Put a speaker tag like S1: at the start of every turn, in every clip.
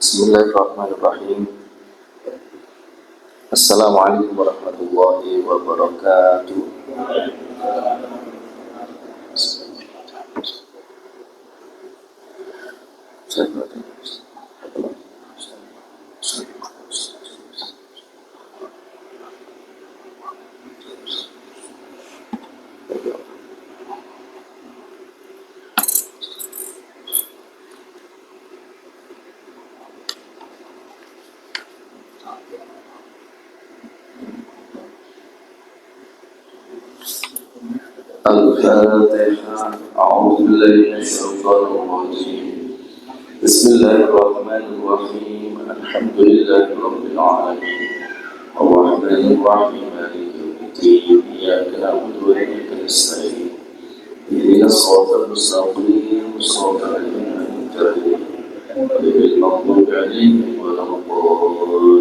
S1: Bismillahirrahmanirrahim. Assalamualaikum warahmatullahi wabarakatuh. Al-Fatihah. A'udzubillahi minasyaitonir rajim. Bismillahirrahmanirrahim. Alhamdulillahirabbil alamin. Arrahmanir rahim. Maliki yaumiddin. Iyyaka na'budu wa iyyaka nasta'in. Ihdinas siratal mustaqim. Shiratal ladzina an'amta 'alaihim ghairil maghdubi 'alaihim waladdallin.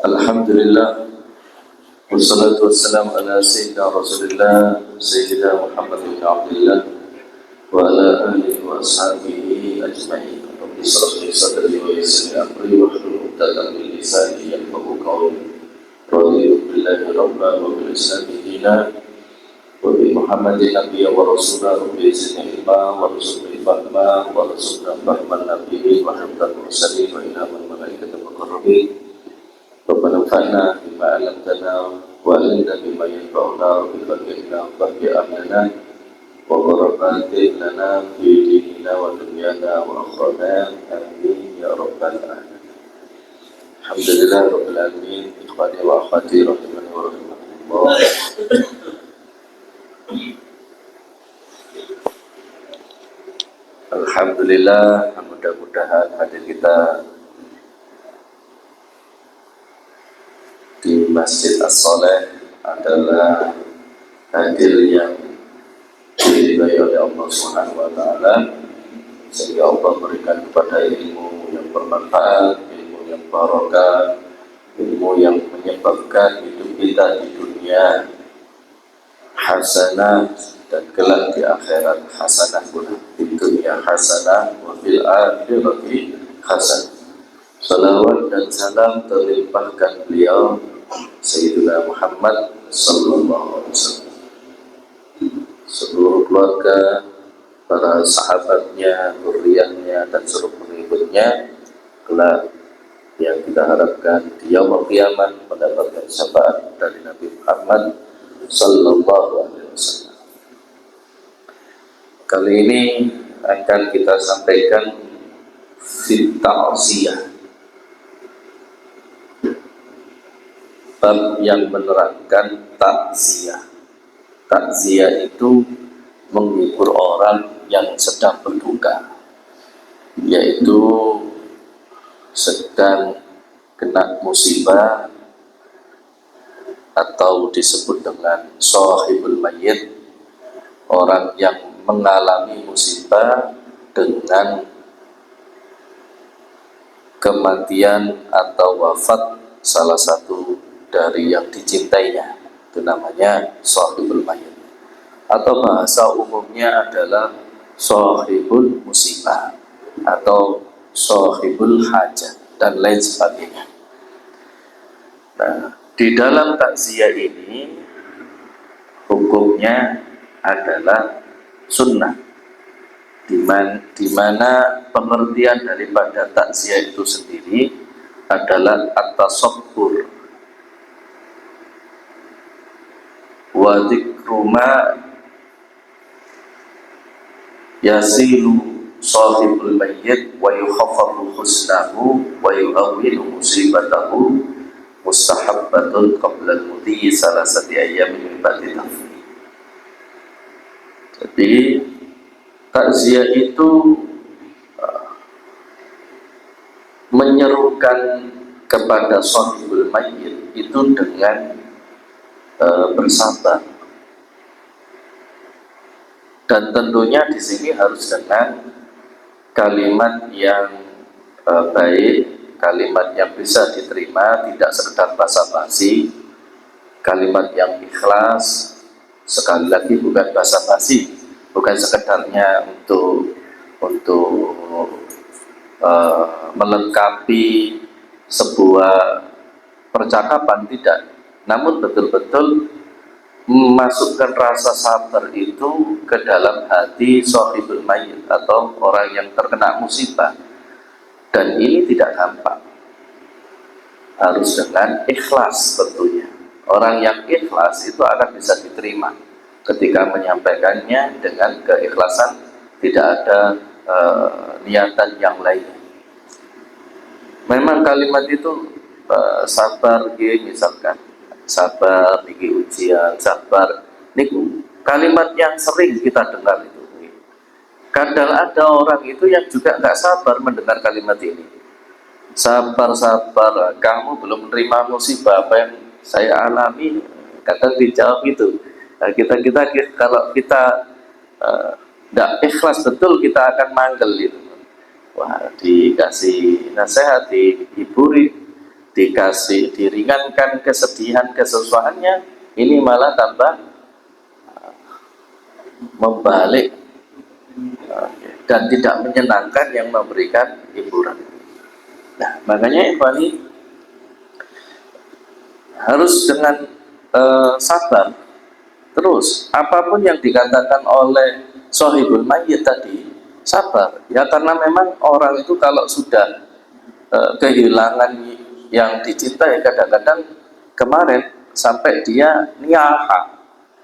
S1: Alhamdulillah, wassalatu wassalamu ala sayyidina Rasulillah Sayyidina Muhammad bin Abdullah wa ala alihi wa ashabihi ajma'in. Rabbi shrah li sadri wa yassir li amri wahlul 'uqdatam min lisani yafqahu qawli. Raditu billahi rabban wa bil islami dinan wa bi Muhammadin nabiyyan wa rasulan rabbi zidni ilma warzuqni fahma warzuqna fahman nabiyyin wa hamdan mursalin wa ilaman malaikatil muqarrabin. Rabbana fa'na bima 'allamtana wa 'allimna bima yanfa'una wa bifaqqihna fahdi amlana wa barakat lana fi dinina wa dunyana wa akhirana amin ya rabbal alamin. Alhamdulillah rabbil alamin. Ikhwani wa akhwati rahimani wa rahimakumullah. Alhamdulillah, mudah-mudahan hadir kita di Masjid As-Saleh adalah hadir yang diridhai oleh Allah Subhanahu wa taala, sehingga Allah berikan kepada ilmu yang bermanfaat, ilmu yang barokah, ilmu yang menyebabkan hidup kita di dunia hasanah dan kelak di akhirat hasanah pula. Di dunia hasanah wa fil akhirati hasanah. Salawat dan salam terlimpahkan beliau Sayyidina Muhammad sallallahu alaihi wasallam, seluruh keluarga, para sahabatnya, zuriyahnya dan seluruh pengikutnya kelak yang kita harapkan di yaumul qiyamah mendapatkan syafaat dari Nabi Muhammad sallallahu alaihi wasallam. Kali ini akan kita sampaikan fit ta'ziyah, bab yang menerangkan takziah. Takziah itu menghibur orang yang sedang berduka, yaitu sedang kena musibah atau disebut dengan shahibul mayyit, orang yang mengalami musibah dengan kematian atau wafat salah satu dari yang dicintainya. Itu namanya shahibul mayyit, atau bahasa umumnya adalah shahibul musibah atau shahibul hajat dan lain sebagainya. Nah, di dalam takziah ini hukumnya adalah sunnah, di mana pengertian daripada takziah itu sendiri adalah at-tasabbur wa dzikru ma yasilu shahibul mayyit wa yukhaffafu husnahu wa yu'awwilu musibatahu mustahabbatun qabla al-mudhi salasati ayyamin min ba'di tafri. Jadi takziah itu menyerukan kepada shahibul mayyit itu dengan bersabar, dan tentunya di sini harus dengan kalimat yang baik, kalimat yang bisa diterima, tidak sekedar basa-basi, kalimat yang ikhlas, sekali lagi bukan basa-basi, bukan sekedarnya untuk melengkapi sebuah percakapan, tidak, namun betul-betul memasukkan rasa sabar itu ke dalam hati shahibul mayyit atau orang yang terkena musibah. Dan ini tidak gampang, harus dengan ikhlas tentunya. Orang yang ikhlas itu akan bisa diterima ketika menyampaikannya dengan keikhlasan, tidak ada niatan yang lain. Memang kalimat itu sabar, misalkan sabar niki ujian, sabar niku kalimat yang sering kita dengar itu. Kadang ada orang itu yang juga nggak sabar mendengar kalimat ini. Sabar, sabar, kamu belum menerima musibah apa yang saya alami. Kadang dijawab itu. Nah, kita kalau kita nggak ikhlas betul, kita akan manggel itu. Wah, dikasih nasihat, dihiburi, dikasih diringankan kesedihan, kesusahannya, ini malah tambah membalik dan tidak menyenangkan yang memberikan hiburan. Nah, makanya ikhwani harus dengan sabar. Terus apapun yang dikatakan oleh shahibul mayyit tadi, sabar ya, karena memang orang itu kalau sudah kehilangan yang dicintai, kadang-kadang kemarin sampai dia niyaha,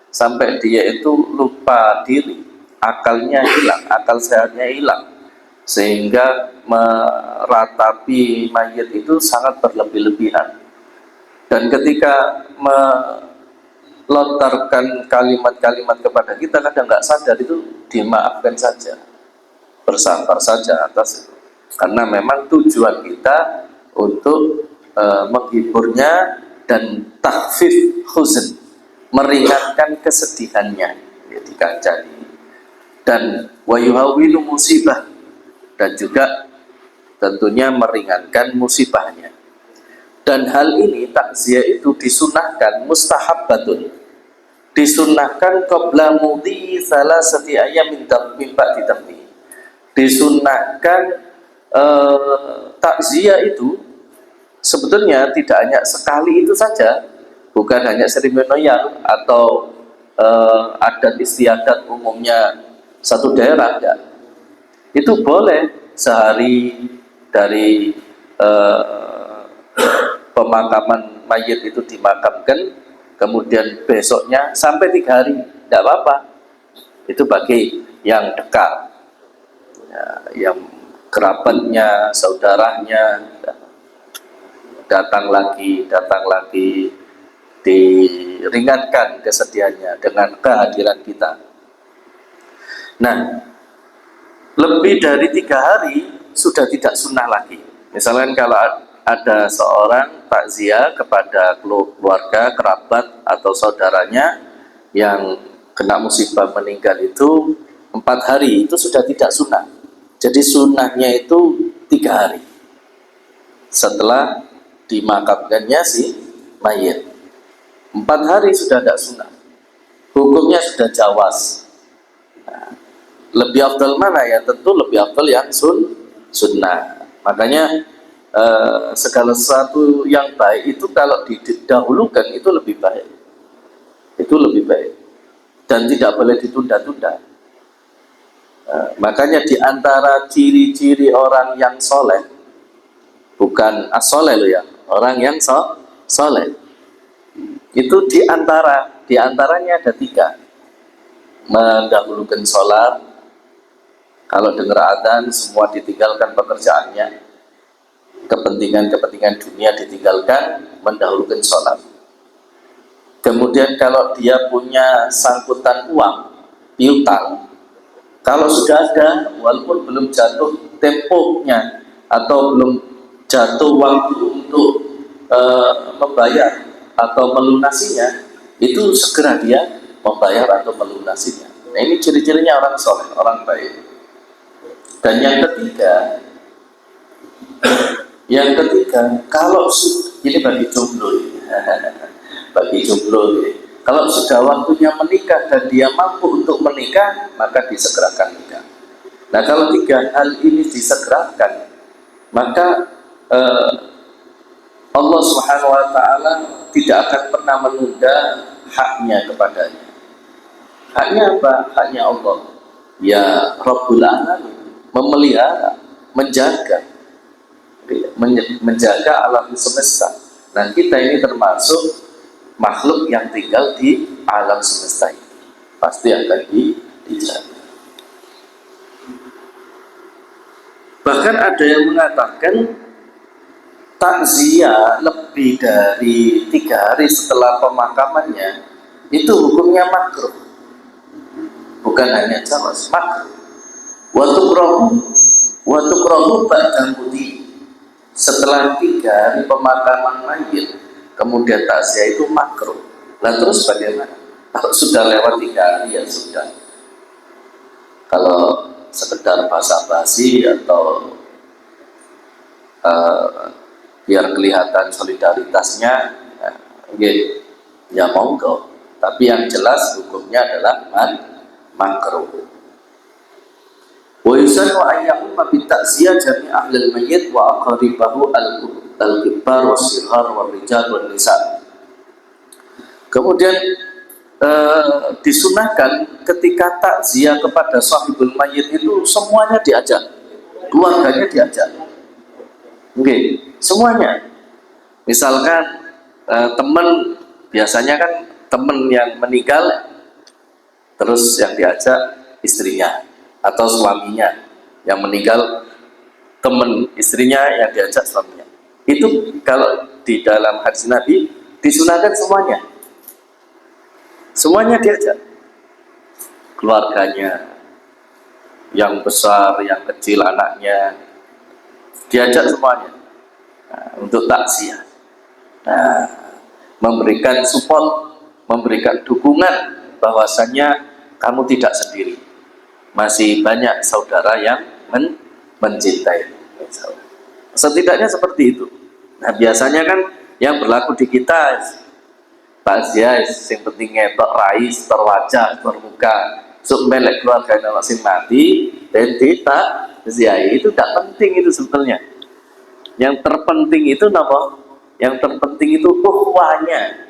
S1: sampai dia itu lupa diri, akalnya hilang, akal sehatnya hilang, sehingga meratapi mayit itu sangat berlebih-lebihan. Dan ketika melontarkan kalimat-kalimat kepada kita, kadang nggak sadar itu dimaafkan saja, bersabar saja atas itu, karena memang tujuan kita untuk menghiburnya dan takhfif huzn, meringankan kesedihannya, ya, dikancani, dan wayuhawilu musibah, dan juga tentunya meringankan musibahnya. Dan hal ini takziah itu disunahkan mustahabbatun, disunahkan qabla mudhi salasati ayyamin min ba'di dafni. Disunahkan takziah itu sebetulnya tidak hanya sekali itu saja, bukan hanya seremonial atau adat istiadat umumnya satu daerah, enggak. Itu boleh sehari dari pemakaman mayit itu dimakamkan, kemudian besoknya sampai 3 hari, tidak apa-apa. Itu bagi yang dekat, ya, yang kerabatnya, saudaranya datang lagi, diringankan kesedihannya dengan kehadiran kita. Nah, lebih dari 3 hari sudah tidak sunnah lagi. Misalkan kalau ada seorang takziah kepada keluarga, kerabat atau saudaranya yang kena musibah meninggal itu 4 hari, itu sudah tidak sunnah. Jadi sunnahnya itu 3 hari setelah dimakamkannya si mayit. 4 hari sudah tidak sunnah, hukumnya sudah jawas. Nah, lebih afdal mana ya? Tentu lebih afdal yang sunnah. Makanya segala sesuatu yang baik itu kalau didahulukan itu lebih baik. Itu lebih baik dan tidak boleh ditunda-tunda. Makanya diantara ciri-ciri orang yang soleh, bukan as-soleh loh ya, orang yang soleh, itu diantaranya ada 3. Mendahulukan sholat, kalau dengar adzan semua ditinggalkan pekerjaannya, kepentingan dunia ditinggalkan, mendahulukan sholat. Kemudian kalau dia punya sangkutan uang, piutang, kalau sudah ada, walaupun belum jatuh temponya atau belum jatuh waktu untuk membayar atau melunasinya, itu segera dia membayar atau melunasinya. Nah, ini ciri-cirinya orang soleh, orang baik. Dan yang ketiga, kalau ini bagi jomblo, bagi jomblo, Kalau sudah waktunya menikah dan dia mampu untuk menikah, maka disegerakan nikah. Nah, kalau tiga hal ini disegerakan, maka Allah Subhanahu wa taala tidak akan pernah menunda haknya kepadanya. Haknya apa? Haknya Allah. Ya Rabbul Alamin, memelihara, menjaga alam semesta. Nah, kita ini termasuk makhluk yang tinggal di alam semesta ini, pasti akan dijaga. Bahkan ada yang mengatakan takziah lebih dari 3 hari setelah pemakamannya itu hukumnya makruh, bukan hanya jawaz, makruh. Wa tukrahu ba'da mudi, setelah 3 hari pemakaman mayit kemudian takziah itu makruh. Lah terus bagaimana? Kalau sudah lewat 3 hari ya sudah. Kalau sekedar basa-basi atau biar kelihatan solidaritasnya, ya monggo. Tapi yang jelas hukumnya adalah makruh. Wa yusannu ayyamma bi ta'ziyah jami' ahli al-mayyit wa aqribahu al-kibar was-sighar wal-rijal wan-nisa. Kemudian disunahkan ketika takziah kepada sahibul mayyit itu semuanya diajak, keluarganya diajak. Oke, semuanya. Misalkan teman, biasanya kan teman yang meninggal terus yang diajak istrinya atau suaminya yang meninggal, teman istrinya yang diajak suaminya. Itu kalau di dalam hadis Nabi disunahkan semuanya diajak, keluarganya, yang besar, yang kecil, anaknya, diajak semuanya untuk takziah. Nah, memberikan support, memberikan dukungan bahwasannya kamu tidak sendiri, masih banyak saudara yang mencintai. Setidaknya seperti itu. Nah, biasanya kan yang berlaku di kita, takziah yang penting ngetok rais, terwajah, termuka, melek keluarga yang masing mati, dan tidak ziai itu tidak penting itu sebetulnya. Yang terpenting itu apa? Yang terpenting itu ukhuwahnya,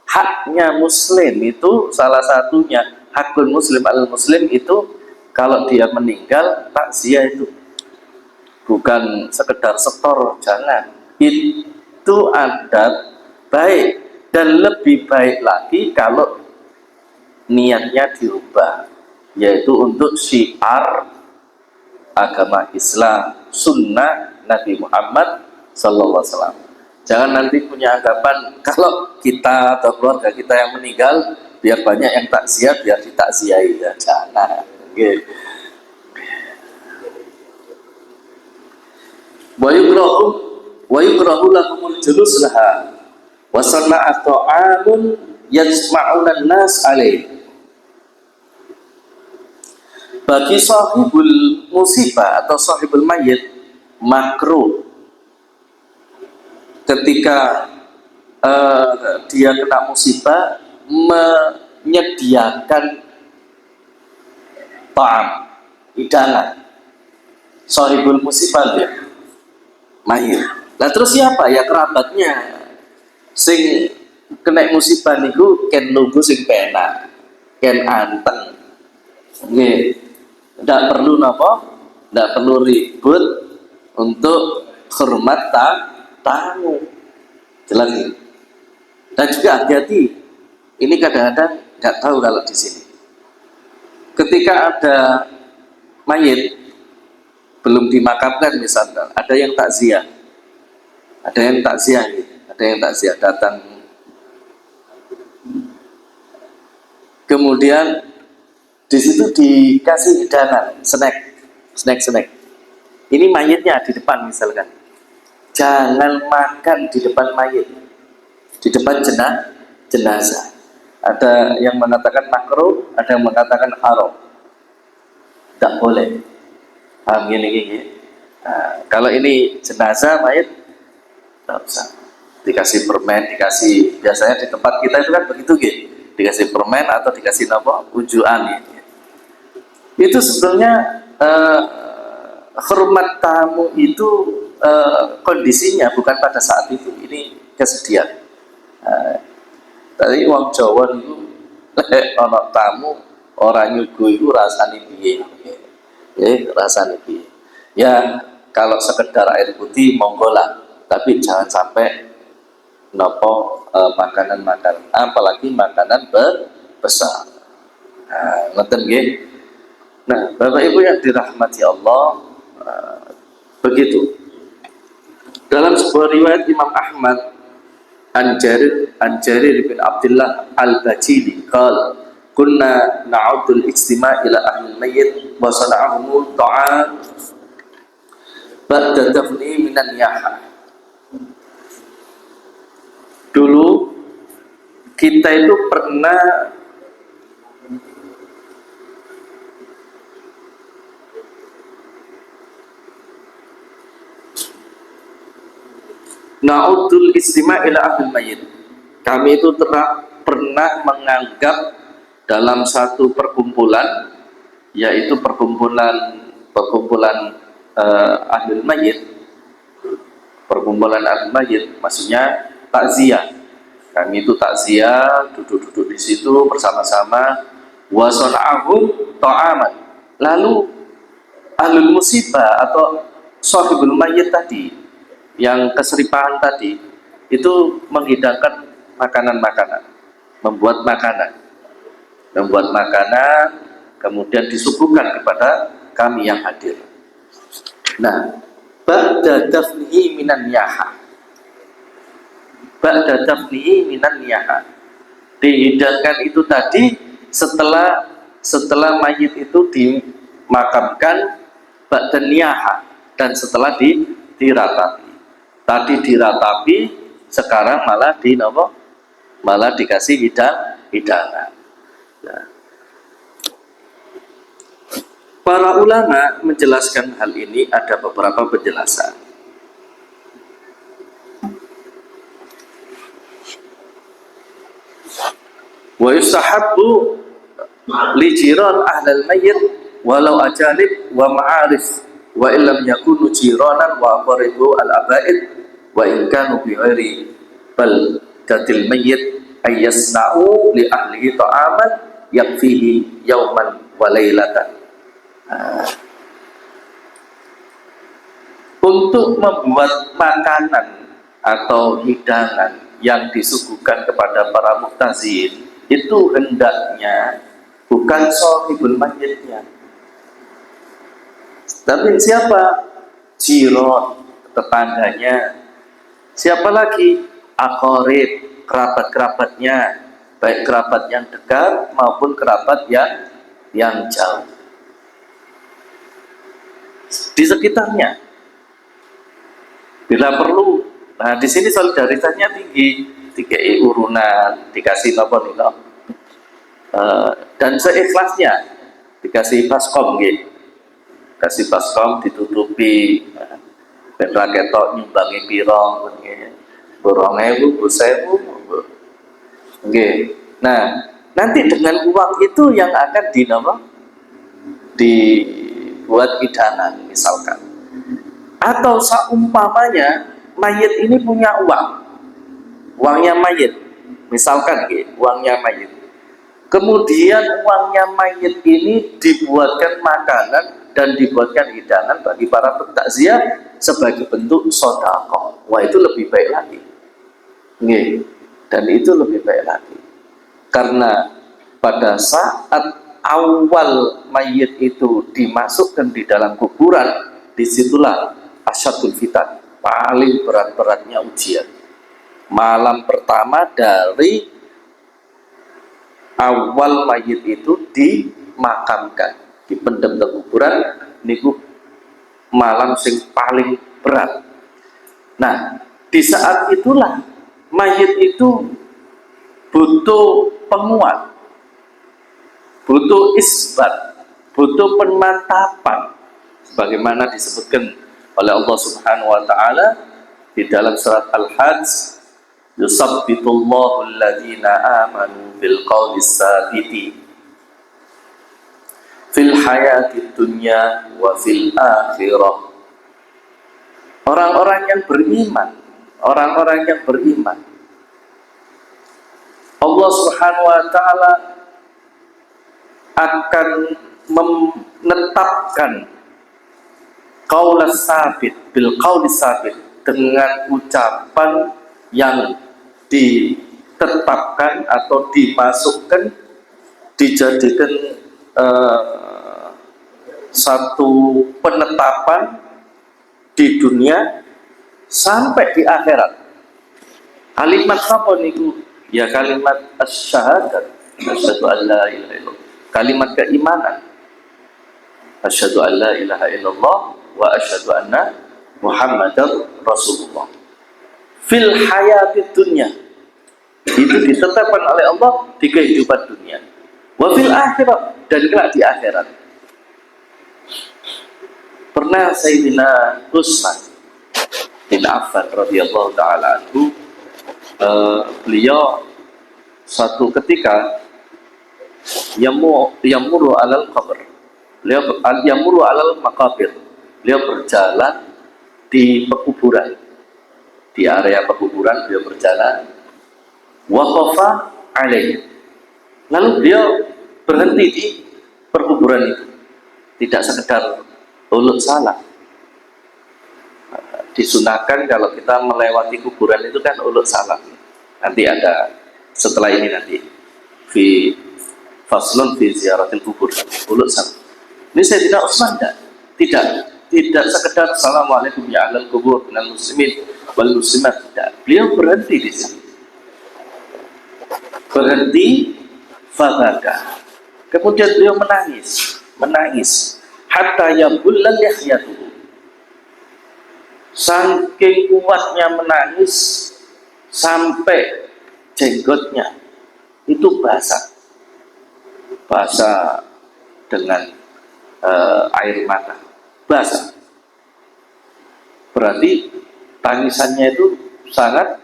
S1: haknya muslim itu salah satunya, hakul muslim al muslim itu kalau dia meninggal takziah itu bukan sekedar setor, jangan. Itu adat baik. Dan lebih baik lagi kalau niatnya dirubah, yaitu untuk syiar agama Islam, sunnah Nabi Muhammad SAW. Jangan nanti punya anggapan kalau kita atau keluarga kita yang meninggal biar banyak yang takziah, biar ditakziahi, ya jangan. Wa yukrahu lahumul julus laha wa sana'at ta'amun yasma'una nas alaih. Bagi sahibul musibah atau sahibul mayit makruh ketika dia kena musibah menyediakan ta'am, hidangan. Sahibul musibah ya mayit. Nah terus siapa ya kerabatnya sing kena musibah niku ken nunggu sing penak, ken anteng. Nggih. Ndak perlu napa? Ndak perlu ribut untuk hormat tamu. Jelas ini. Dan juga hati-hati. Ini kadang-kadang nggak tahu kalau di sini. Ketika ada mayit belum dimakamkan misalnya, ada yang takziah. Ada yang takziah gitu. Ada yang takziah datang, kemudian di situ dikasih hidangan, snack. Ini mayitnya di depan misalkan, jangan makan di depan mayit, di depan jenazah. Ada yang mengatakan makruh, ada yang mengatakan haram, tidak boleh. Paham gini. Nah, kalau ini jenazah mayit, tidak usah. Dikasih permen, dikasih, biasanya di tempat kita itu kan begitu gitu. dikasih permen atau dikasih apa ujuan gitu. Itu sebetulnya hormat tamu itu kondisinya bukan pada saat itu, ini kesedihan. Tadi wong Jawa itu ono tamu orang nyuguh itu rasane piye? Rasane piye? Ya kalau sekedar air putih monggo lah, tapi jangan sampai nopo makanan-makanan, apalagi makanan besar. Ngoten nggih. Nah, Bapak Ibu yang dirahmati Allah, begitu. Dalam sebuah riwayat Imam Ahmad an Jarir bin Abdullah al-Bajili qala kunna na'udul ijtima' ila ahli al-mayyit wa sana'ahum ta'am ba'da dafni minan yaha. Dulu kita itu pernah na'udul istima' ila ahli mayyit. Kami itu pernah menganggap dalam satu perkumpulan, yaitu perkumpulan ahli mayyit. Perkumpulan ahli mayyit maksudnya takziah. Kami itu takziah, duduk-duduk di situ bersama-sama, wa sana'ahum ta'aman. Lalu ahlul musibah atau sahibul mayyit tadi, yang keseripahan tadi itu menghidangkan makanan-makanan, membuat makanan, kemudian disuguhkan kepada kami yang hadir. Nah, ba'da dafnihi minan yaha, dihidangkan itu tadi setelah mayit itu dimakamkan, ba'da niyaha, dan setelah diratapi. Tadi diratapi, sekarang malah dikasih hidangan. Nah, para ulama menjelaskan hal ini, ada beberapa penjelasan. Wa yustahabbu li jiran ahlal mayyit walau ajanib wa ma'arif wa illam yakunu jiranan wa qaribu al-abaid wa in kanu bi ghairi bal tatil mayyit ayyasna'u li ahlihi ta'aman yakfihi yauman wa lailatan. Untuk membuat makanan atau hidangan yang disuguhkan kepada para muhtazin itu hendaknya bukan sahibul mayyitnya, tapi siapa? Jiron, tetangganya. Siapa lagi? Aqarib, kerabat-kerabatnya, baik kerabat yang dekat maupun kerabat yang jauh di sekitarnya. Bila perlu, nah di sini solidaritasnya tinggi, dikasih urunan, dikasih apa nih, dan seikhlasnya dikasih baskom gitu. Kasih baskom ditutupi, ben ra ketok nyumbangi pira nggih. 2000, 1000. Nggih. Nah, nanti dengan uang itu yang akan dibuat hidangan misalkan. Atau seumpamanya mayit ini punya uang. Uangnya mayit. Misalkan nggih, uangnya mayit. Kemudian uangnya mayit ini dibuatkan makanan dan dibuatkan hidangan bagi para pentakziah sebagai bentuk sedekah. Wah, itu lebih baik lagi. Nggih. Dan itu lebih baik lagi. Karena pada saat awal mayit itu dimasukkan di dalam kuburan, disitulah asyadul fitan, paling berat-beratnya ujian. Malam pertama dari awal mayit itu dimakamkan, dipendam ke kuburan, niku malam sing paling berat. Nah, di saat itulah mayit itu butuh penguat, butuh isbat, butuh pemantapan, sebagaimana disebutkan oleh Allah Subhanahu wa taala di dalam surat Al-Hajj Yusabbitullahu alladhina amanu bil qawli tsabiti fil hayati dunya wa fil akhirah. Orang-orang yang beriman, orang-orang yang beriman, Allah Subhanahu wa taala akan menetapkan qaul sabit bil qaul sabit, dengan ucapan yang ditetapkan atau dimasukkan, dijadikan satu penetapan di dunia sampai di akhirat. Kalimat apa niku? Ya kalimat asyhadat, asyhadu an la ilaha illallah. Kalimat keimanan. Asyhadu an la ilaha illallah wa asyhadu anna Muhammadar Rasulullah. Fil hayati dunya. Itu ditetapkan oleh Allah di kehidupan dunia. Wa fil akhirat, dan kelak di akhirat. Pernah Sayyidina Utsman bin Affan radhiyallahu taala anhu, beliau suatu ketika yamuru alal qabr, beliau yamuru alal maqabir, beliau berjalan di pekuburan, di area pekuburan beliau berjalan, waqafa alaih, lalu beliau berhenti di perkuburan itu, tidak sekedar ulut salah. Disunahkan kalau kita melewati kuburan itu kan ulut salam. Nanti ada setelah ini nanti fi faslun fi ziaratil kubur, ulut salam. Ini Sayyidina Utsman tidak sekedar assalamualaikum ya ahlal kubur minal muslimin wal muslimat, tidak. Beliau berhenti di sini, berhenti fabaka, kemudian beliau menangis hatta yabullal lihyatuhu, saking kuatnya menangis sampai jenggotnya itu basah dengan air mata, basah. Berarti tangisannya itu sangat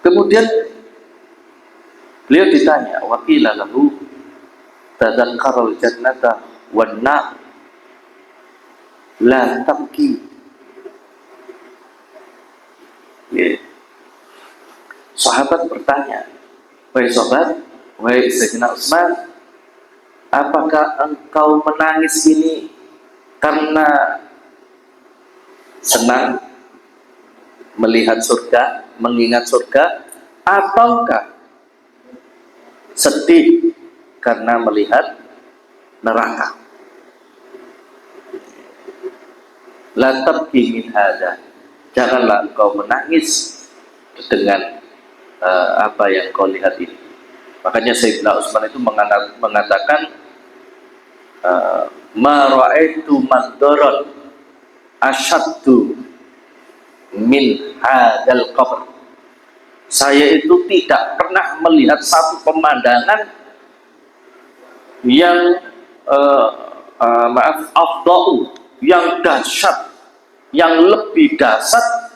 S1: kemudian beliau ditanya, waqila lahu tadzakkarul jannata wan nar la tabki. Sahabat bertanya, wahai sahabat, wahai Sayyidina Utsman, apakah engkau menangis ini karena senang melihat surga, mengingat surga, ataukah sedih karena melihat neraka? La tabki min hada, janganlah engkau menangis dengan apa yang kau lihat ini. Makanya Sayyidina Utsman itu mengatakan ma ra'aitu mandaran asyaddu min hadal qabr. Saya itu tidak pernah melihat satu pemandangan yang afdau, yang dahsyat, yang lebih dahsyat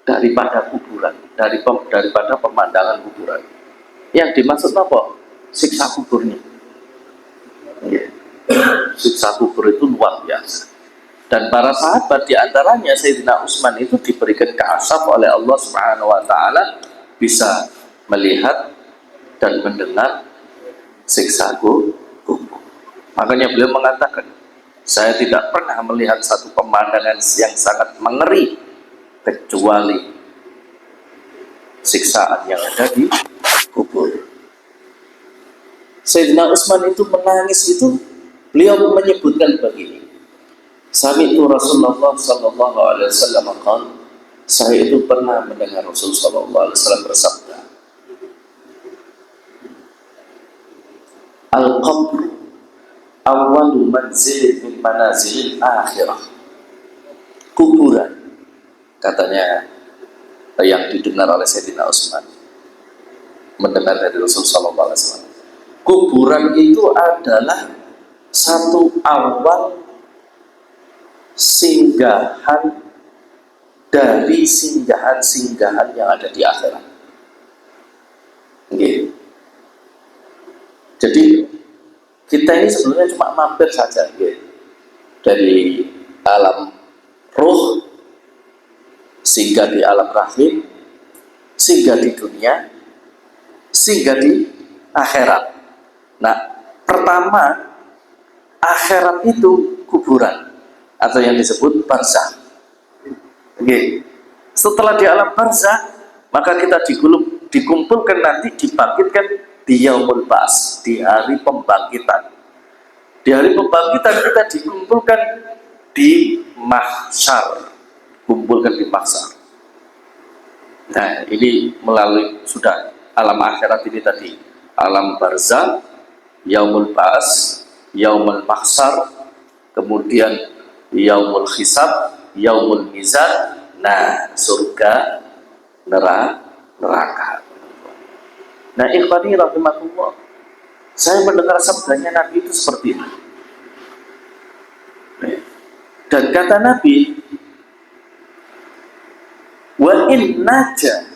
S1: daripada kuburan, daripada pemandangan kuburan. Yang dimaksud apa? Siksa kuburnya. Siksa kubur itu luar biasa. Dan para sahabat diantaranya Sayyidina Utsman itu diberikan keasaf oleh Allah Subhanahu wa taala bisa melihat dan mendengar siksa kubur. Makanya beliau mengatakan, saya tidak pernah melihat satu pemandangan yang sangat mengeri kecuali siksaan yang ada di kubur. Sayyidina Utsman itu menangis itu, beliau menyebutkan begini, sami'tu Rasulullah sallallahu alaihi wasallam qala, saya itu pernah mendengar Rasul sallallahu alaihi wasallam bersabda, al-qabr awwalu manzilin min manazilil akhirah. Kuburan, katanya yang didengar oleh Sayyidina Utsman, mendengar dari Rasul sallallahu alaihi wasallam, kuburan itu adalah satu awal singgahan dari singgahan-singgahan yang ada di akhirat. Okay. Jadi kita ini sebenarnya cuma mampir saja, okay, dari alam ruh sehingga di alam rahim, sehingga di dunia, sehingga di akhirat. Nah, pertama, akhirat itu kuburan atau yang disebut barzakh. Okay. Setelah di alam barzakh, maka kita dikumpulkan nanti, dibangkitkan di yaumul ba'ats, di hari pembangkitan. Di hari pembangkitan kita dikumpulkan di mahsyar, kumpulkan di mahsyar. Nah, ini melalui sudah alam akhirat ini tadi, alam barzakh, yaumul ba'ats, yaumul mahsyar, kemudian yaumul hisab, yaumul mizan, nah surga, neraka. Nah, ikhwani rahimakumullah, saya mendengar sabdanya Nabi itu seperti ini. Dan kata Nabi, wa in naja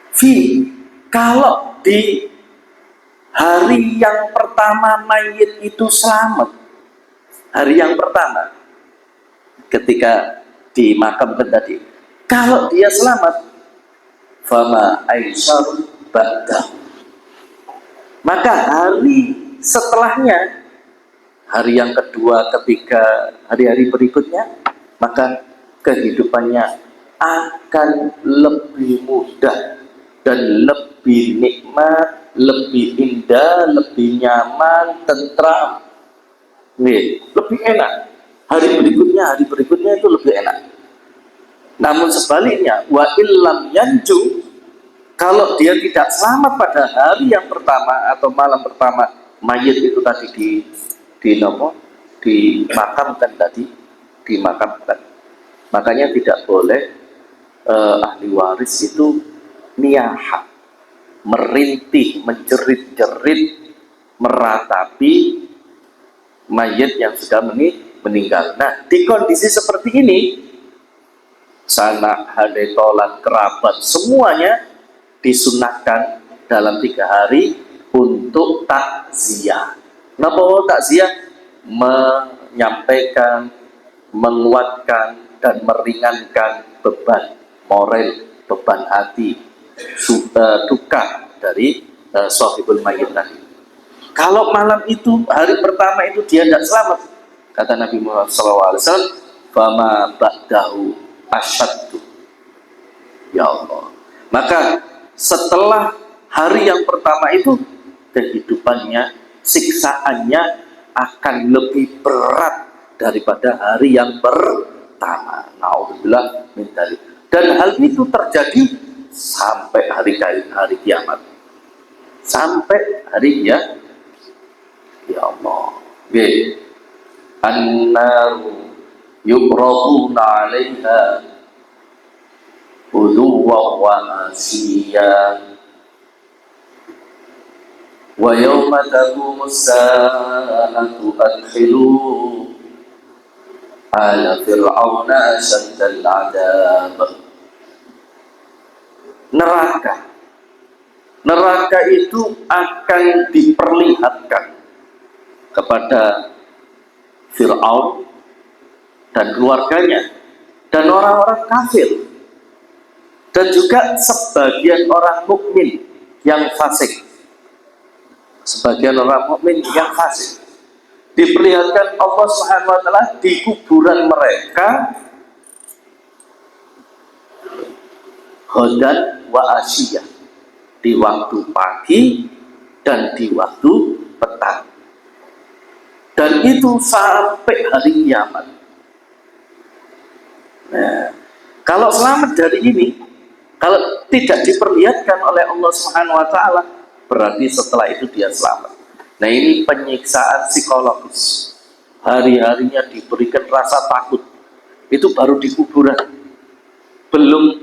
S1: fi, kalau di hari yang pertama mayit itu selamat, hari yang pertama ketika dimakamkan tadi, kalau dia selamat, fama aisyar ba'dah, maka hari setelahnya, hari yang kedua, ketiga, hari-hari berikutnya, maka kehidupannya akan lebih mudah dan lebih nikmat, lebih indah, lebih nyaman, tentram, lebih enak. Hari berikutnya itu lebih enak. Namun sebaliknya, wa illam yanju, kalau dia tidak selamat pada hari yang pertama atau malam pertama mayit itu tadi dimakamkan tadi, makanya tidak boleh ahli waris itu niyahah, merintih, menjerit-jerit, meratapi mayit yang sudah meninggal. Nah, di kondisi seperti ini, sanak, hadetolan, kerabat, semuanya disunahkan dalam 3 hari untuk takziah. Kenapa takziah? Menyampaikan, menguatkan, dan meringankan beban moral, beban hati, duka dari sahibul mayyit tadi. Kalau malam itu, hari pertama itu dia tidak selamat, kata Nabi Muhammad SAW, fama ba'dahu asyaddu, ya Allah, maka setelah hari yang pertama itu kehidupannya, siksaannya akan lebih berat daripada hari yang pertama. Naudzubillah min dzalik. Dan hal itu terjadi sampai hari kiamat, sampai hari ya Allah. An-naru yuqraduna 'alaiha uduwa wa ashiya wa yawma taqumus sa'atu adkhilu ala fir'auna asyaddal 'adab. Neraka itu akan diperlihatkan kepada Fir'aun dan keluarganya dan orang-orang kafir, dan juga sebagian orang mukmin yang fasik. Sebagian orang mukmin yang fasik diperlihatkan Allah Subhanahu wa taala di kuburan mereka, ghadan wa asyiyah, di waktu pagi dan di waktu petang. Dan itu sampai hari kiamat. Nah, kalau selamat dari ini, kalau tidak diperlihatkan oleh Allah Subhanahu wa taala, berarti setelah itu dia selamat. Nah, ini penyiksaan psikologis. Hari-harinya diberikan rasa takut. Itu baru di kuburan. Belum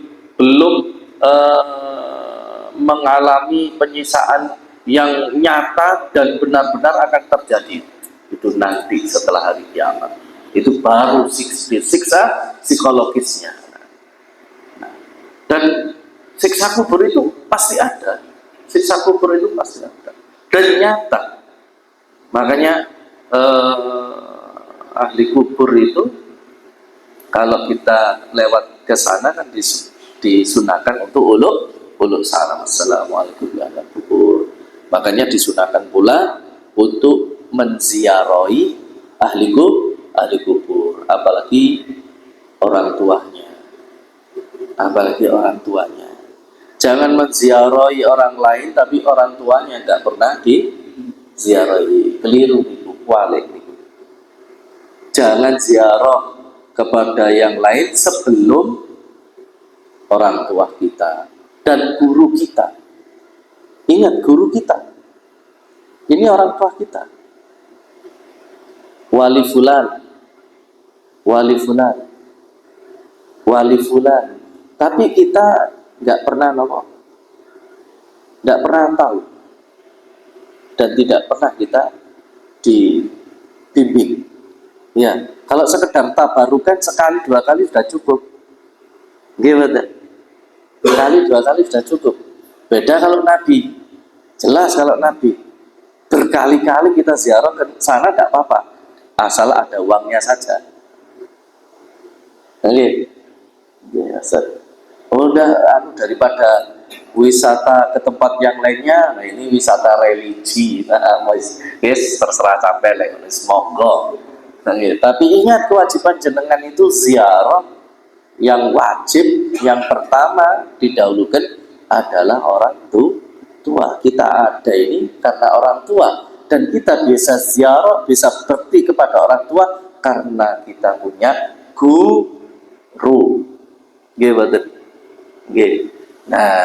S1: mengalami penyiksaan yang nyata dan benar-benar akan terjadi. Itu nanti setelah hari kiamat. Itu baru siksa psikologisnya. Dan siksa kubur itu pasti ada. Siksa kubur itu pasti ada dan nyata. Makanya ahli kubur itu kalau kita lewat ke sana kan disunahkan untuk uluk salam, assalamualaikum ya ahli kubur. Makanya disunahkan pula untuk menziarahi ahli kubur, apalagi orang tuanya. Jangan menziarahi orang lain tapi orang tuanya tidak pernah diziarahi. Keliru itu, walik itu. Jangan ziarah kepada yang lain sebelum orang tua kita dan guru kita. Ingat, guru kita ini orang tua kita. Wali fulan, wali fulan. Tapi kita nggak pernah nggak pernah tahu dan tidak pernah kita dibimbing. Ya, kalau sekedar tabarukan sekali dua kali sudah cukup. Gimana? Sekali dua kali sudah cukup. Beda kalau Nabi. Jelas kalau Nabi berkali-kali kita ziarah ke sana tidak apa-apa, asal ada uangnya saja. Oke, biasa. Udah daripada wisata ke tempat yang lainnya, nah ini wisata religi. Nah, yes, terserah sampai lah, monggo. Nah, ya. Tapi ingat, kewajiban jenengan itu ziarah yang wajib, yang pertama didahulukan adalah orang tua. Kita ada ini karena orang tua, dan kita bisa ziarah, bisa berbakti kepada orang tua karena kita punya guru. Gimana? Nah,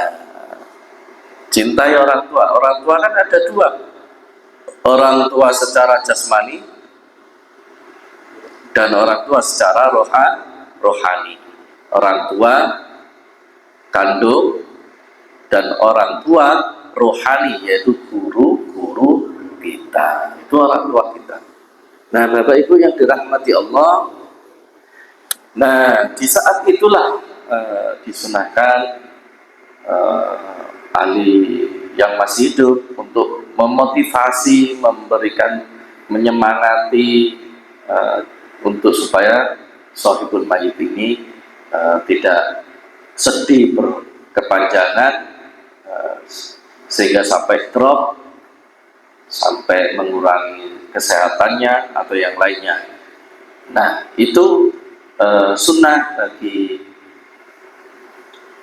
S1: cintai orang tua. Orang tua kan ada dua. Orang tua secara jasmani dan orang tua secara rohani. Orang tua kandung dan orang tua rohani, yaitu guru-guru kita. Itu orang tua kita. Nah, Bapak Ibu yang dirahmati Allah, nah di saat itulah disunahkan ahli yang masih hidup untuk memotivasi, menyemangati untuk supaya shahibul mayyit ini tidak sedih berkepanjangan sehingga sampai drop, sampai mengurangi kesehatannya atau yang lainnya. Nah, itu sunnah bagi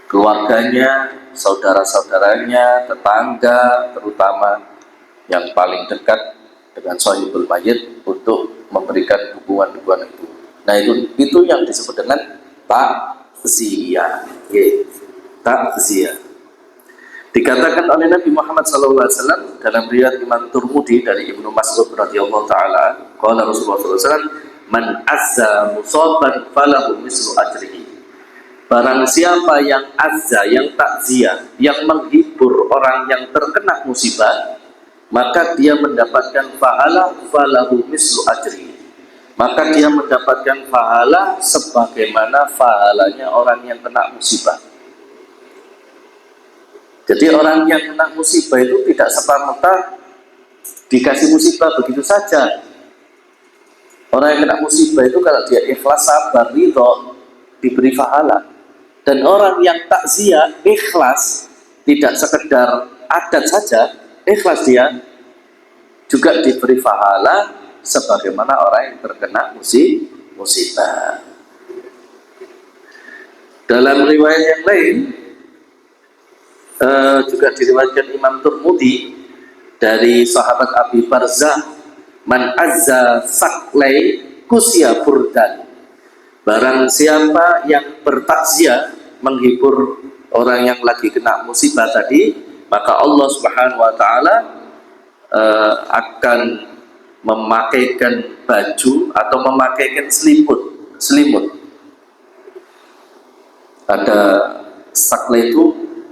S1: keluarganya, saudara-saudaranya, tetangga, terutama yang paling dekat dengan shahibul mayyit untuk memberikan dukungan itu. Nah, itu yang disebut dengan takziah. Takziah. Dikatakan oleh Nabi Muhammad SAW dalam riwayat Imam Turmudi dari Ibnu Mas'ud radhiyallahu taala, qala Rasulullah SAW, man azza musaban falahu mislu ajrihi. Barang siapa yang azza, yang takziah, yang menghibur orang yang terkena musibah, maka dia mendapatkan pahala falahu mislu ajri. Maka dia mendapatkan pahala sebagaimana pahalanya orang yang kena musibah. Jadi orang yang kena musibah itu tidak serta-merta dikasih musibah begitu saja. Orang yang kena musibah itu kalau dia ikhlas, sabar, ridho, diberi pahala. Dan orang yang takziah, ikhlas, tidak sekedar adat saja, ikhlas dia juga diberi pahala sebagaimana orang yang terkena musibah. Dalam riwayat yang lain juga diriwayatkan Imam Turmudi dari sahabat Abi Barzah, man azza saklai kusya burdan. Barang siapa yang bertakziah, menghibur orang yang lagi kena musibah tadi, maka Allah Subhanahu wa taala akan memakaikan baju atau memakaikan selimut. Ada sakle itu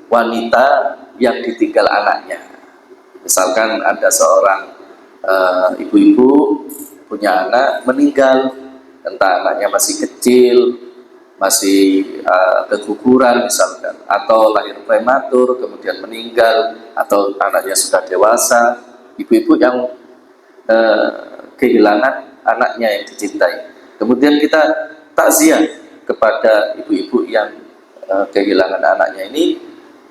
S1: wanita yang ditinggal anaknya. Misalkan ada seorang ibu-ibu punya anak meninggal, entah anaknya masih kecil, masih keguguran misalkan, atau lahir prematur kemudian meninggal, atau anaknya sudah dewasa, ibu-ibu yang kehilangan anaknya yang dicintai. Kemudian kita takziah kepada ibu-ibu yang kehilangan anaknya ini,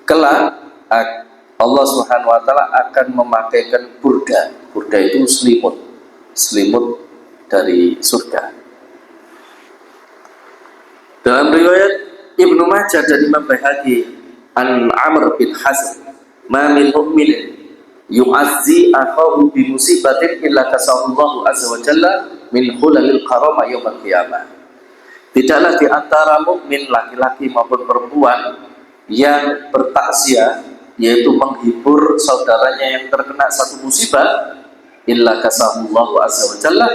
S1: kelak Allah Subhanahu wa taala akan memakaikan burda. Burda itu selimut dari surga. Dalam riwayat Ibnu Majah dari Imam Baihaqi, an Amr bin Hazm, "Ma min mu'minin yu'azzi akhahu bi musibatin illa kasallallahu azza wa jalla min hulalil karamah yaumil qiyamah." Tidaklah di antara mukmin laki-laki maupun perempuan yang bertakziah, yaitu menghibur saudaranya yang terkena satu musibah, illa kasallallahu azza wa jalla,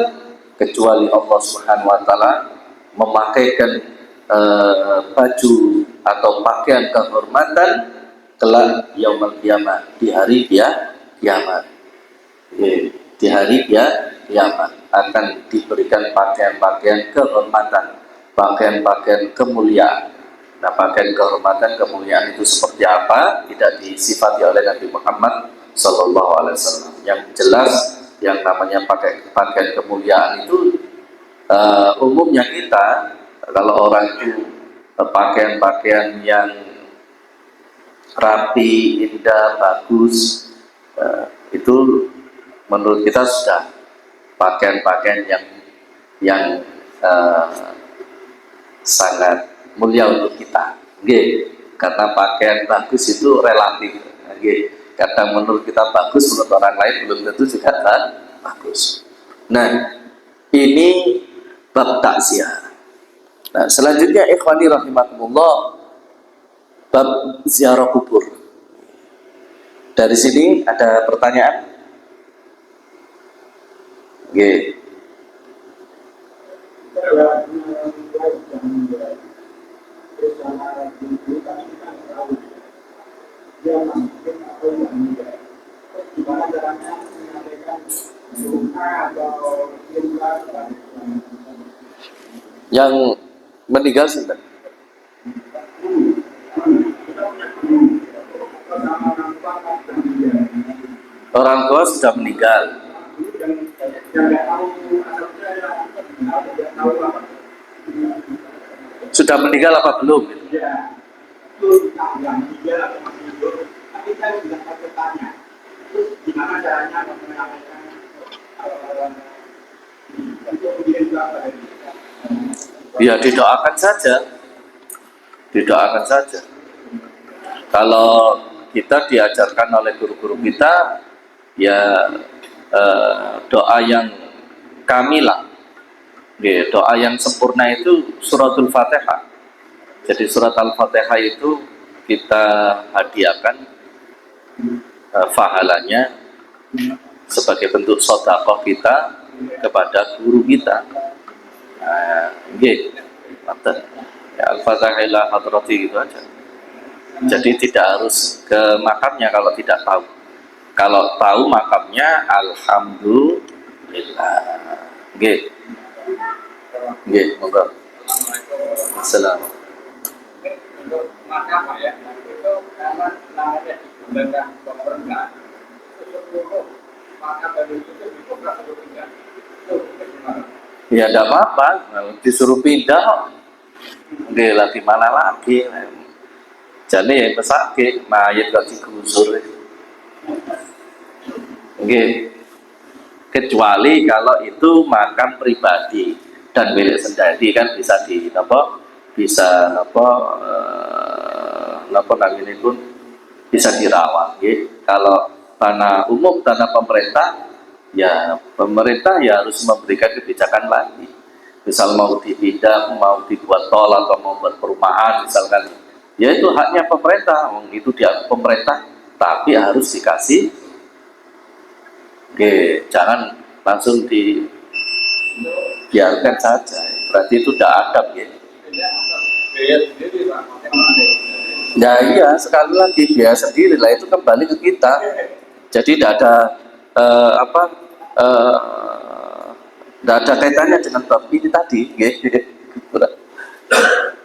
S1: kecuali Allah Subhanahu wa taala memakaikan baju atau pakaian kehormatan kelak yaumul qiyamah, di hari kiamat. Di hari kiamat akan diberikan pakaian-pakaian kehormatan, pakaian-pakaian kemuliaan. Nah, pakaian kehormatan kemuliaan itu seperti apa? Tidak disifati oleh Nabi Muhammad SAW. Yang jelas, yang namanya pakaian kemuliaan itu umumnya kita, kalau orang itu pakaian-pakaian yang rapi, indah, bagus, itu menurut kita sudah pakaian-pakaian yang sangat mulia untuk kita. Karena pakaian bagus itu relatif. Karena menurut kita bagus, menurut orang lain belum tentu juga bagus. Nah, ini bab takziah. Nah, selanjutnya ikhwani rahimakumullah, bab ziarah kubur. Dari sini ada pertanyaan? Yang meninggal sudah. Orang tua sudah meninggal. Sudah meninggal apa belum? Ya, didoakan saja. Didoakan saja. Kalau kita diajarkan oleh guru-guru kita, ya doa yang kamilah, doa yang sempurna itu suratul Fatihah. Jadi surat Al-Fatihah itu kita hadiahkan pahalanya sebagai bentuk sedekah kita kepada guru kita. Ya, Al-Fatihah ila hadrati, gitu aja. Jadi tidak harus ke makamnya kalau tidak tahu. Kalau tahu makamnya, alhamdulillah. Monggo. Assalamualaikum. Ya tidak apa-apa, disuruh pindah. Lagi mana lagi? Jadi yang pesakit, mayat gak digusur. Kecuali kalau itu makam pribadi dan milik sendiri, kan bisa namanya pun bisa dirawat. Kalau tanah umum, tanah pemerintah, ya pemerintah ya harus memberikan kebijakan lagi. Misal mau dipindah, mau dibuat tol atau mau buat perumahan misalkan, ya itu haknya pemerintah, itu dia pemerintah, tapi harus dikasih. Jangan langsung dibiarkan saja, berarti itu tidak adab ya. Ya iya, sekali lagi biaya sendiri lah, itu kembali ke kita. Jadi tidak ada Tidak ada kaitannya dengan bab ini tadi.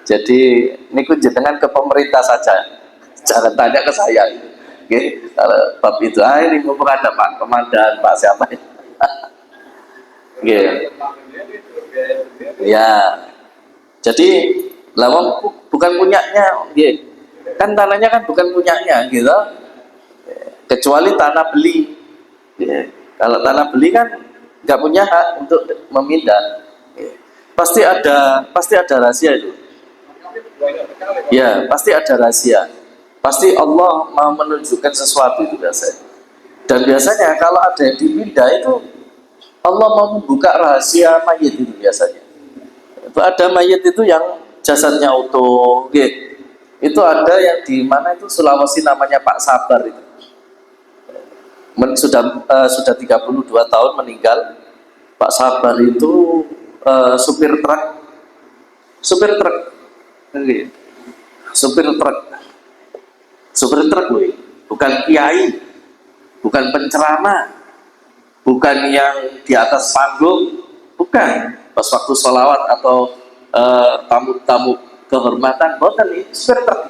S1: Jadi ini kunjungan ke pemerintah saja, jangan tanya ke saya. Kalau bab itu, ini mumpung ada Pak Komandan, Pak siapa ini? Ya, jadi lawang bukan punyanya, kan tanahnya kan bukan punyanya, gitu. Kecuali tanah beli. Kalau tanah beli kan nggak punya hak untuk memindah. Pasti ada rahasia itu. Ya, pasti ada rahasia. Pasti Allah mau menunjukkan sesuatu itu biasanya. Dan biasanya kalau ada yang dipindah itu Allah mau membuka rahasia mayit itu biasanya. Itu ada mayit itu yang jasadnya utuh, gitu. Itu ada yang di mana itu Sulawesi namanya Pak Sabar itu. Sudah 32 tahun meninggal. Pak Sabar itu supir truk. Supir truk. Supir truk, bukan kiai, bukan penceramah, bukan yang di atas panggung, bukan. Pas waktu sholawat atau tamu-tamu kehormatan, bukan, ini supir truk.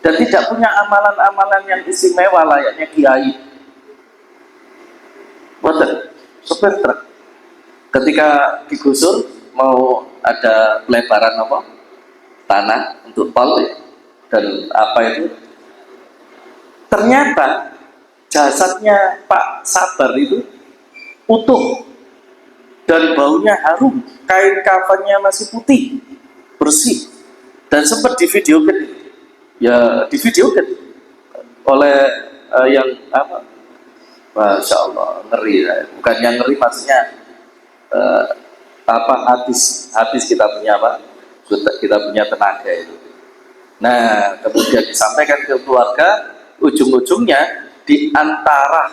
S1: Dan tidak punya amalan-amalan yang istimewa layaknya kiai. Bukan, supir truk. Ketika digusur mau ada pelebaran tanah untuk tol dan apa itu, ternyata jasadnya Pak Sabar itu utuh dan baunya harum, kain kafannya masih putih bersih, dan sempat divideokan oleh yang apa, Masya Allah, ngeri ya. Bukan yang ngeri maksudnya habis kita punya kita punya tenaga itu. Nah, kemudian disampaikan ke keluarga, ujung-ujungnya di antara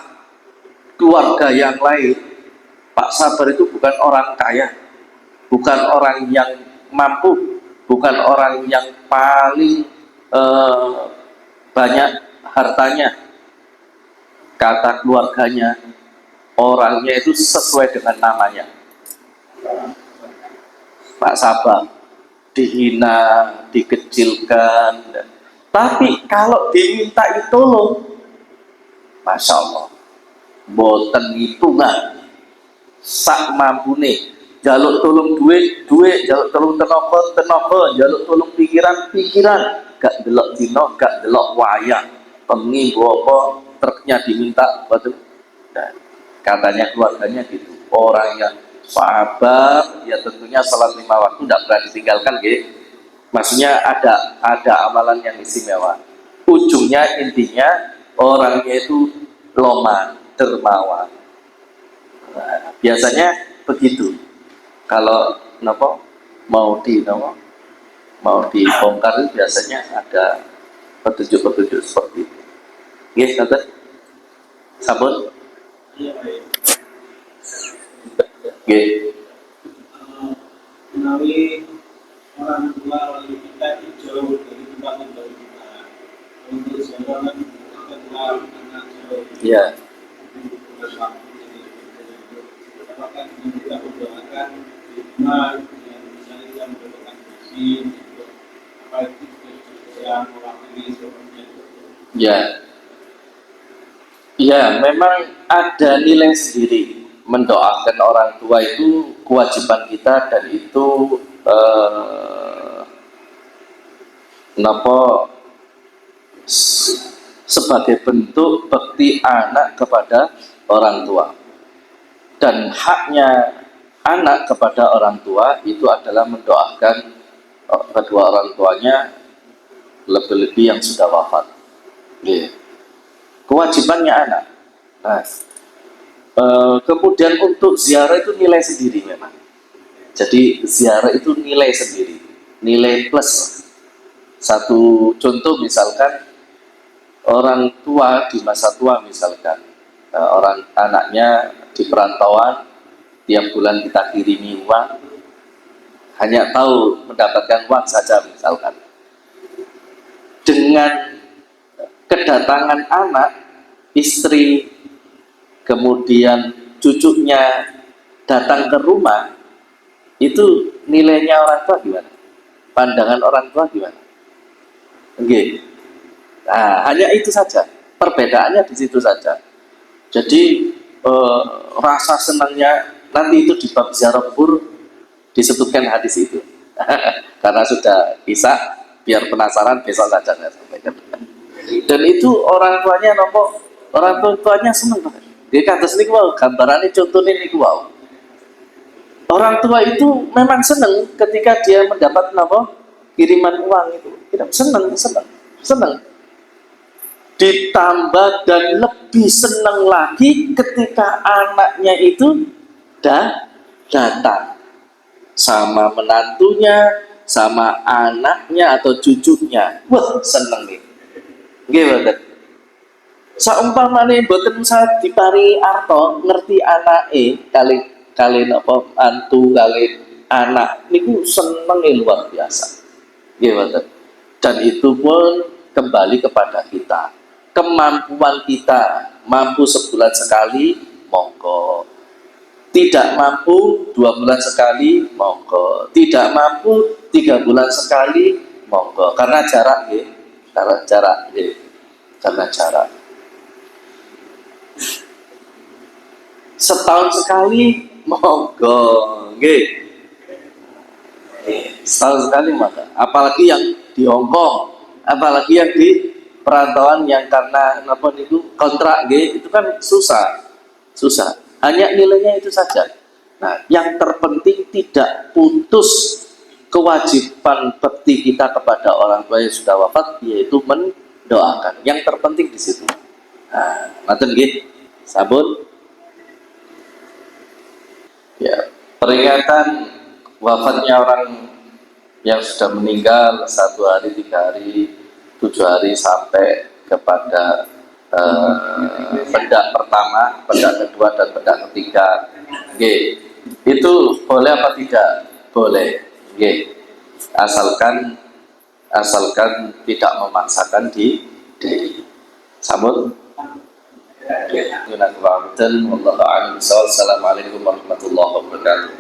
S1: keluarga yang lain, Pak Sabar itu bukan orang kaya, bukan orang yang mampu, bukan orang yang paling banyak hartanya. Kata keluarganya, orangnya itu sesuai dengan namanya, Pak Sabar, dihina, dikecilkan. Tapi kalau diminta tolong, Masya Allah, boten hitungan, sak mampune, jaluk tolong duit, jaluk tolong tenaga, jaluk tolong pikiran, gak delok dino, gak delok wayang, pengi apa truknya diminta, betul. Nah, katanya keluarganya gitu, orang yang sabar, ya tentunya salat 5 waktu tidak pernah ditinggalkan, gitu. Maksudnya ada amalan yang istimewa. Ujungnya intinya orangnya itu loma, dermawan. Nah, biasanya begitu. Kalau mau dibongkar itu biasanya ada petunjuk-petunjuk seperti itu. Yes, Tante. Sabun. Oke.
S2: Menawi orang tua lalu kita itu jauh dari tempat tinggal kita. Untuk seorang adalah anak jauh.
S1: Ya.
S2: Apakah kita mendoakan hikmah yang misalnya kita mendapatkan bersih, apa itu yang mewakili semuanya.
S1: Ya. Ya, memang ada nilai sendiri. Mendoakan orang tua itu kewajiban kita, dan itu sebagai bentuk bakti anak kepada orang tua. Dan haknya anak kepada orang tua itu adalah mendoakan kedua orang tuanya, lebih-lebih yang sudah wafat. Kewajibannya anak. Nah, kemudian untuk ziarah itu nilai sendiri memang. Jadi ziarah itu nilai sendiri, nilai plus. Satu contoh misalkan orang tua di masa tua, misalkan orang anaknya di perantauan, tiap bulan kita kirimi uang, hanya tahu mendapatkan uang saja misalkan. Dengan kedatangan anak, istri, kemudian cucunya datang ke rumah, itu nilainya orang tua gimana? Pandangan orang tua gimana? Oke. Nah, hanya itu saja. Perbedaannya di situ saja. Jadi rasa senangnya nanti itu di bab ziarah kubur disebutkan hadis itu. Karena sudah bisa, biar penasaran besok saja saya sampaikan. Dan itu orang tuanya nopo, orang tuanya senang banget. Dia kata sini wow, gambarannya contohnya ini wow. Orang tua itu memang senang ketika dia mendapat nopo kiriman uang itu. Senang. Ditambah dan lebih senang lagi ketika anaknya itu datang sama menantunya, sama anaknya atau cucunya. Wah, seneng nih. Nggih mboten. Saumpamane mboten saya dipari arto ngerti anake kali napa mantu kali anak niku senenge luar biasa. Nggih mboten. Dan itu pun kembali kepada kita. Kemampuan kita mampu sebulan sekali, monggo. Tidak mampu 2 bulan sekali, monggo. Tidak mampu 3 bulan sekali, monggo. Karena jarak, ya. Karena jarak. Setahun sekali, monggo. Nggih. Setahun sekali maka. Apalagi yang di Hongkong, apalagi yang di perantauan yang karena apa itu kontrak, nggih, itu kan susah. Hanya nilainya itu saja. Nah, yang terpenting tidak putus kewajiban bakti kita kepada orang tua yang sudah wafat, yaitu mendoakan. Yang terpenting di situ. Nah, ngaten nggih. Sabun. Ya, peringatan wafatnya orang yang sudah meninggal 1 hari, 3 hari, 7 hari sampai kepada bedak pertama, bedak kedua, dan bedak ketiga. G. Itu boleh apa tidak? Boleh. G. Asalkan tidak memaksakan di sambut. Assalamualaikum warahmatullahi wabarakatuh.